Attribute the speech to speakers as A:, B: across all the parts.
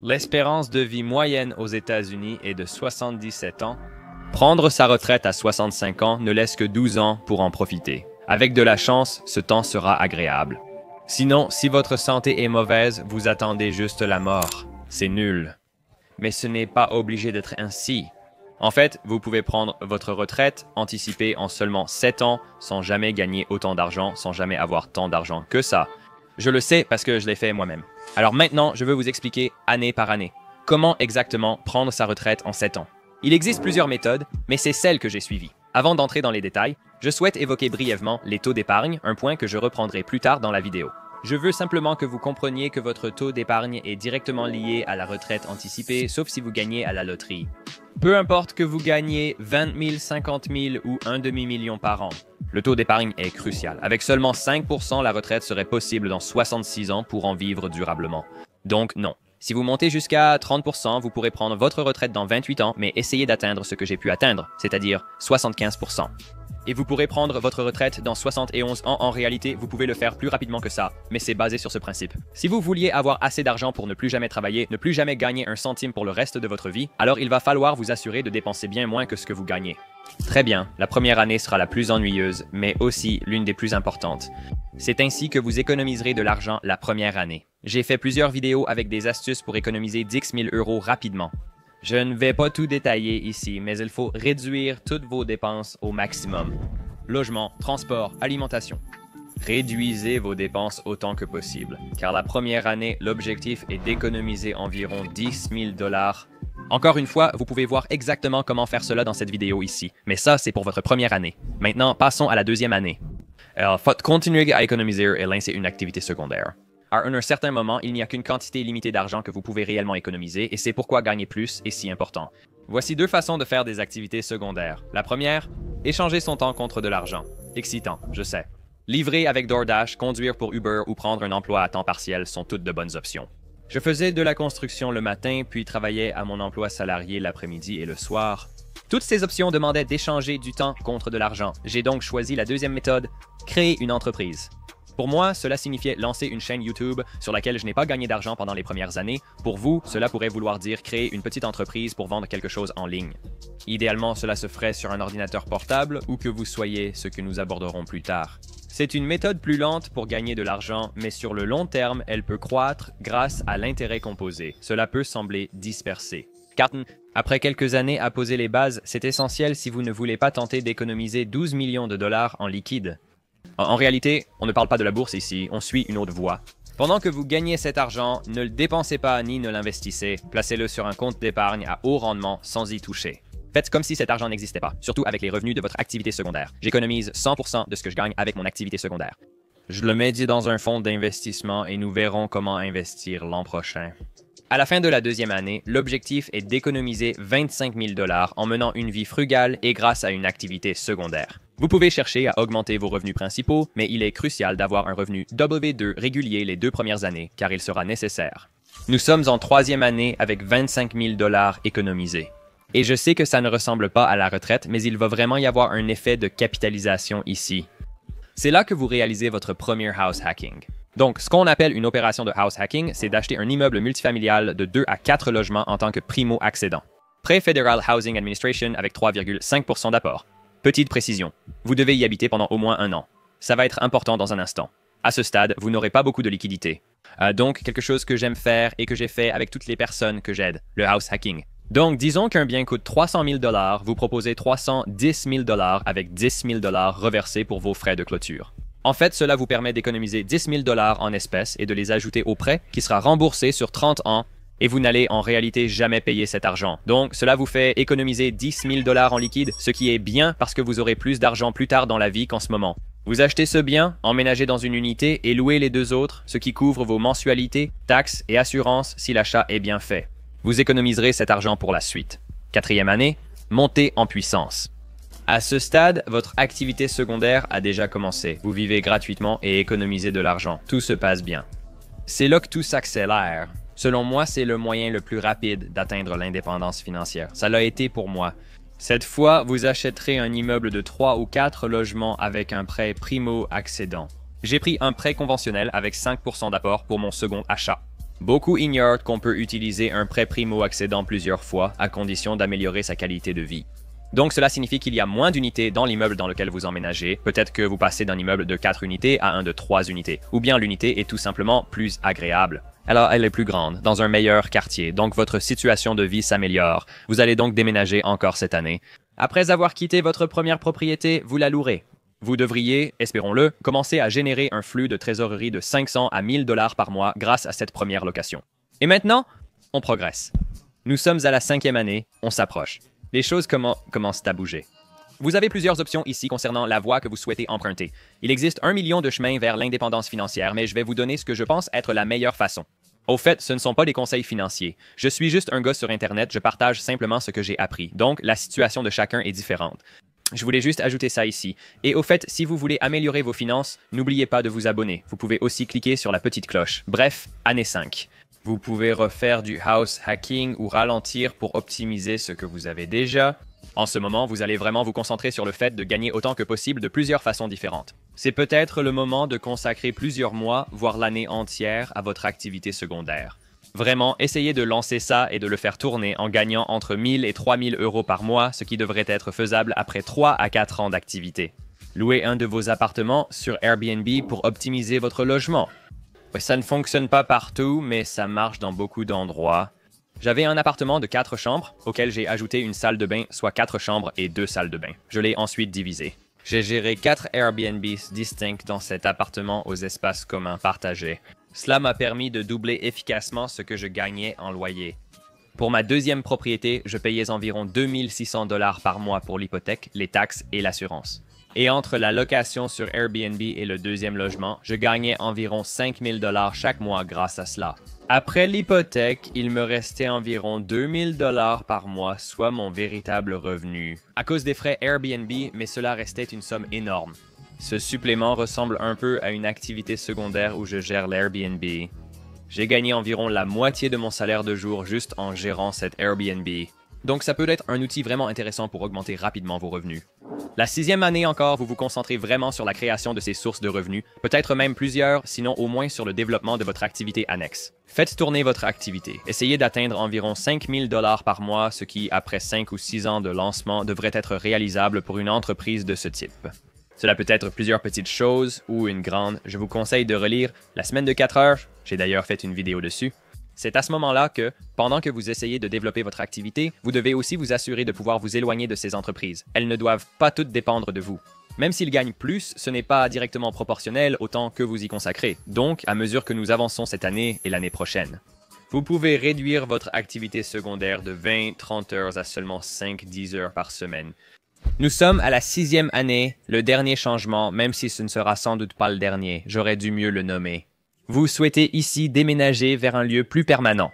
A: L'espérance de vie moyenne aux États-Unis est de 77 ans. Prendre sa retraite à 65 ans ne laisse que 12 ans pour en profiter. Avec de la chance, ce temps sera agréable. Sinon, si votre santé est mauvaise, vous attendez juste la mort. C'est nul. Mais ce n'est pas obligé d'être ainsi. En fait, vous pouvez prendre votre retraite anticipée en seulement 7 ans sans jamais gagner autant d'argent, sans jamais avoir tant d'argent que ça. Je le sais parce que je l'ai fait moi-même. Alors maintenant, je veux vous expliquer année par année. Comment exactement prendre sa retraite en 7 ans. Il existe plusieurs méthodes, mais c'est celle que j'ai suivie. Avant d'entrer dans les détails, je souhaite évoquer brièvement les taux d'épargne, un point que je reprendrai plus tard dans la vidéo. Je veux simplement que vous compreniez que votre taux d'épargne est directement lié à la retraite anticipée, sauf si vous gagnez à la loterie. Peu importe que vous gagnez 20 000, 50 000 ou un demi-million par an. Le taux d'épargne est crucial. Avec seulement 5%, la retraite serait possible dans 66 ans pour en vivre durablement. Donc non. Si vous montez jusqu'à 30%, vous pourrez prendre votre retraite dans 28 ans, mais essayez d'atteindre ce que j'ai pu atteindre, c'est-à-dire 75%. Et vous pourrez prendre votre retraite dans 71 ans. En réalité, vous pouvez le faire plus rapidement que ça, mais c'est basé sur ce principe. Si vous vouliez avoir assez d'argent pour ne plus jamais travailler, ne plus jamais gagner un centime pour le reste de votre vie, alors il va falloir vous assurer de dépenser bien moins que ce que vous gagnez. Très bien, la première année sera la plus ennuyeuse, mais aussi l'une des plus importantes. C'est ainsi que vous économiserez de l'argent la première année. J'ai fait plusieurs vidéos avec des astuces pour économiser 10 000 € rapidement. Je ne vais pas tout détailler ici, mais il faut réduire toutes vos dépenses au maximum. Logement, transport, alimentation. Réduisez vos dépenses autant que possible, car la première année, l'objectif est d'économiser environ 10 000 $. Encore une fois, vous pouvez voir exactement comment faire cela dans cette vidéo ici, mais ça, c'est pour votre première année. Maintenant, passons à la deuxième année. Alors, faut continuer à économiser et lancer une activité secondaire. À un certain moment, il n'y a qu'une quantité limitée d'argent que vous pouvez réellement économiser, et c'est pourquoi gagner plus est si important. Voici deux façons de faire des activités secondaires. La première, échanger son temps contre de l'argent. Excitant, je sais. Livrer avec DoorDash, conduire pour Uber ou prendre un emploi à temps partiel sont toutes de bonnes options. Je faisais de la construction le matin, puis travaillais à mon emploi salarié l'après-midi et le soir. Toutes ces options demandaient d'échanger du temps contre de l'argent. J'ai donc choisi la deuxième méthode, créer une entreprise. Pour moi, cela signifiait lancer une chaîne YouTube sur laquelle je n'ai pas gagné d'argent pendant les premières années. Pour vous, cela pourrait vouloir dire créer une petite entreprise pour vendre quelque chose en ligne. Idéalement, cela se ferait sur un ordinateur portable ou que vous soyez, ce que nous aborderons plus tard. C'est une méthode plus lente pour gagner de l'argent, mais sur le long terme, elle peut croître grâce à l'intérêt composé. Cela peut sembler dispersé. Après quelques années à poser les bases, c'est essentiel si vous ne voulez pas tenter d'économiser 12 millions de dollars en liquide. En réalité, on ne parle pas de la bourse ici, on suit une autre voie. Pendant que vous gagnez cet argent, ne le dépensez pas ni ne l'investissez, placez-le sur un compte d'épargne à haut rendement sans y toucher. Faites comme si cet argent n'existait pas, surtout avec les revenus de votre activité secondaire. J'économise 100% de ce que je gagne avec mon activité secondaire. Je le mets dans un fonds d'investissement et nous verrons comment investir l'an prochain. À la fin de la deuxième année, l'objectif est d'économiser 25 000 $ en menant une vie frugale et grâce à une activité secondaire. Vous pouvez chercher à augmenter vos revenus principaux, mais il est crucial d'avoir un revenu W2 régulier les 2 premières années, car il sera nécessaire. Nous sommes en troisième année avec 25 000 $ économisés. Et je sais que ça ne ressemble pas à la retraite, mais il va vraiment y avoir un effet de capitalisation ici. C'est là que vous réalisez votre premier house hacking. Donc, ce qu'on appelle une opération de house hacking, c'est d'acheter un immeuble multifamilial de 2 à 4 logements en tant que primo-accédant. Prêt Federal Housing Administration avec 3,5% d'apport. Petite précision, vous devez y habiter pendant au moins 1 an. Ça va être important dans un instant. À ce stade, vous n'aurez pas beaucoup de liquidités. Donc, quelque chose que j'aime faire et que j'ai fait avec toutes les personnes que j'aide, le house hacking. Donc, disons qu'un bien coûte 300 000 $, vous proposez 310 000 $ avec 10 000 $ reversés pour vos frais de clôture. En fait, cela vous permet d'économiser 10 000 $ en espèces et de les ajouter au prêt qui sera remboursé sur 30 ans et vous n'allez en réalité jamais payer cet argent. Donc, cela vous fait économiser 10 000 $ en liquide, ce qui est bien parce que vous aurez plus d'argent plus tard dans la vie qu'en ce moment. Vous achetez ce bien, emménagez dans une unité et louez les 2 autres, ce qui couvre vos mensualités, taxes et assurances si l'achat est bien fait. Vous économiserez cet argent pour la suite. Quatrième année, montez en puissance. À ce stade, votre activité secondaire a déjà commencé. Vous vivez gratuitement et économisez de l'argent. Tout se passe bien. C'est là que tout s'accélère. Selon moi, c'est le moyen le plus rapide d'atteindre l'indépendance financière. Ça l'a été pour moi. Cette fois, vous achèterez un immeuble de 3 ou 4 logements avec un prêt primo-accédant. J'ai pris un prêt conventionnel avec 5% d'apport pour mon second achat. Beaucoup ignorent qu'on peut utiliser un prêt primo-accédant plusieurs fois à condition d'améliorer sa qualité de vie. Donc cela signifie qu'il y a moins d'unités dans l'immeuble dans lequel vous emménagez. Peut-être que vous passez d'un immeuble de 4 unités à un de 3 unités. Ou bien l'unité est tout simplement plus agréable. Alors elle est plus grande, dans un meilleur quartier, donc votre situation de vie s'améliore. Vous allez donc déménager encore cette année. Après avoir quitté votre première propriété, vous la louerez. Vous devriez, espérons-le, commencer à générer un flux de trésorerie de 500 à 1000 $ par mois grâce à cette première location. Et maintenant, on progresse. Nous sommes à la 5e année, on s'approche. Les choses commencent à bouger. Vous avez plusieurs options ici concernant la voie que vous souhaitez emprunter. Il existe 1 million de chemins vers l'indépendance financière, mais je vais vous donner ce que je pense être la meilleure façon. Au fait, ce ne sont pas des conseils financiers. Je suis juste un gars sur Internet, je partage simplement ce que j'ai appris. Donc, la situation de chacun est différente. Je voulais juste ajouter ça ici. Et au fait, si vous voulez améliorer vos finances, n'oubliez pas de vous abonner. Vous pouvez aussi cliquer sur la petite cloche. Bref, année 5. Vous pouvez refaire du house hacking ou ralentir pour optimiser ce que vous avez déjà. En ce moment, vous allez vraiment vous concentrer sur le fait de gagner autant que possible de plusieurs façons différentes. C'est peut-être le moment de consacrer plusieurs mois, voire l'année entière, à votre activité secondaire. Vraiment, essayez de lancer ça et de le faire tourner en gagnant entre 1000 et 3000 € par mois, ce qui devrait être faisable après 3 à 4 ans d'activité. Louez un de vos appartements sur Airbnb pour optimiser votre logement. Ça ne fonctionne pas partout, mais ça marche dans beaucoup d'endroits. J'avais un appartement de 4 chambres, auquel j'ai ajouté une salle de bain, soit 4 chambres et 2 salles de bain. Je l'ai ensuite divisé. J'ai géré 4 Airbnbs distincts dans cet appartement aux espaces communs partagés. Cela m'a permis de doubler efficacement ce que je gagnais en loyer. Pour ma deuxième propriété, je payais environ 2600 $ par mois pour l'hypothèque, les taxes et l'assurance. Et entre la location sur Airbnb et le deuxième logement, je gagnais environ 5000 $ chaque mois grâce à cela. Après l'hypothèque, il me restait environ 2000 $ par mois, soit mon véritable revenu. À cause des frais Airbnb, mais cela restait une somme énorme. Ce supplément ressemble un peu à une activité secondaire où je gère l'Airbnb. J'ai gagné environ la moitié de mon salaire de jour juste en gérant cet Airbnb. Donc ça peut être un outil vraiment intéressant pour augmenter rapidement vos revenus. La 6e année encore, vous vous concentrez vraiment sur la création de ces sources de revenus, peut-être même plusieurs, sinon au moins sur le développement de votre activité annexe. Faites tourner votre activité. Essayez d'atteindre environ 5000 $ par mois, ce qui, après 5 ou 6 ans de lancement, devrait être réalisable pour une entreprise de ce type. Cela peut être plusieurs petites choses ou une grande. Je vous conseille de relire La semaine de 4 heures. J'ai d'ailleurs fait une vidéo dessus. C'est à ce moment-là que, pendant que vous essayez de développer votre activité, vous devez aussi vous assurer de pouvoir vous éloigner de ces entreprises. Elles ne doivent pas toutes dépendre de vous. Même s'ils gagnent plus, ce n'est pas directement proportionnel au temps que vous y consacrez. Donc, à mesure que nous avançons cette année et l'année prochaine. Vous pouvez réduire votre activité secondaire de 20-30 heures à seulement 5-10 heures par semaine. Nous sommes à la 6e année, le dernier changement, même si ce ne sera sans doute pas le dernier, j'aurais dû mieux le nommer. Vous souhaitez ici déménager vers un lieu plus permanent.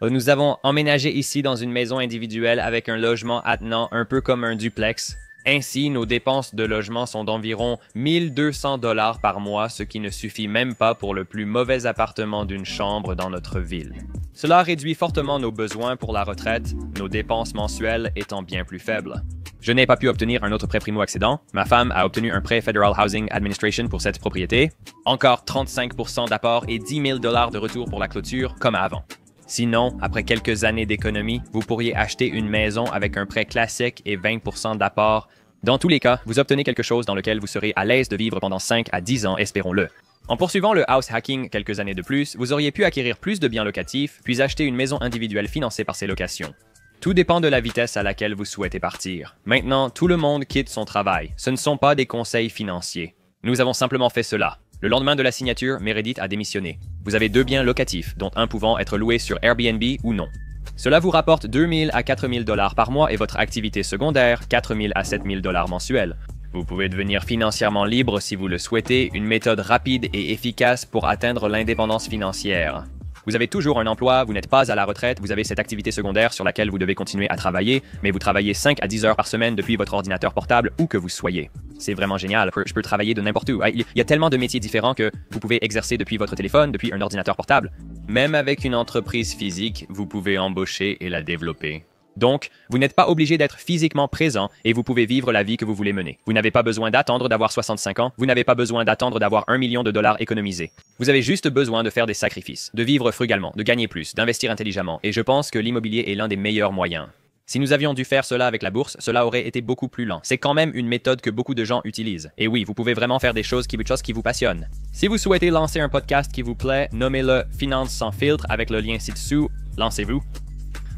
A: Nous avons emménagé ici dans une maison individuelle avec un logement attenant un peu comme un duplex. Ainsi, nos dépenses de logement sont d'environ 1200 $ par mois, ce qui ne suffit même pas pour le plus mauvais appartement d'une chambre dans notre ville. Cela réduit fortement nos besoins pour la retraite, nos dépenses mensuelles étant bien plus faibles. Je n'ai pas pu obtenir un autre prêt primo-accédant. Ma femme a obtenu un prêt Federal Housing Administration pour cette propriété. Encore 35% d'apport et 10 000 $ de retour pour la clôture, comme avant. Sinon, après quelques années d'économie, vous pourriez acheter une maison avec un prêt classique et 20% d'apport. Dans tous les cas, vous obtenez quelque chose dans lequel vous serez à l'aise de vivre pendant 5 à 10 ans, espérons-le. En poursuivant le house hacking quelques années de plus, vous auriez pu acquérir plus de biens locatifs, puis acheter une maison individuelle financée par ces locations. Tout dépend de la vitesse à laquelle vous souhaitez partir. Maintenant, tout le monde quitte son travail. Ce ne sont pas des conseils financiers. Nous avons simplement fait cela. Le lendemain de la signature, Meredith a démissionné. Vous avez 2 biens locatifs, dont un pouvant être loué sur Airbnb ou non. Cela vous rapporte 2000 à 4000 $ par mois et votre activité secondaire, 4000 à 7000 $ mensuels. Vous pouvez devenir financièrement libre si vous le souhaitez, une méthode rapide et efficace pour atteindre l'indépendance financière. Vous avez toujours un emploi, vous n'êtes pas à la retraite, vous avez cette activité secondaire sur laquelle vous devez continuer à travailler, mais vous travaillez 5 à 10 heures par semaine depuis votre ordinateur portable où que vous soyez. C'est vraiment génial, je peux travailler de n'importe où. Il y a tellement de métiers différents que vous pouvez exercer depuis votre téléphone, depuis un ordinateur portable. Même avec une entreprise physique, vous pouvez embaucher et la développer. Donc, vous n'êtes pas obligé d'être physiquement présent et vous pouvez vivre la vie que vous voulez mener. Vous n'avez pas besoin d'attendre d'avoir 65 ans, vous n'avez pas besoin d'attendre d'avoir 1 million de dollars économisés. Vous avez juste besoin de faire des sacrifices, de vivre frugalement, de gagner plus, d'investir intelligemment, et je pense que l'immobilier est l'un des meilleurs moyens. Si nous avions dû faire cela avec la bourse, cela aurait été beaucoup plus lent. C'est quand même une méthode que beaucoup de gens utilisent. Et oui, vous pouvez vraiment faire des choses qui vous passionnent. Si vous souhaitez lancer un podcast qui vous plaît, nommez-le Finance sans filtre avec le lien ci-dessous. Lancez-vous.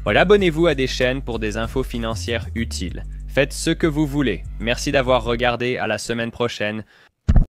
A: Voilà, abonnez-vous à des chaînes pour des infos financières utiles. Faites ce que vous voulez. Merci d'avoir regardé. À la semaine prochaine.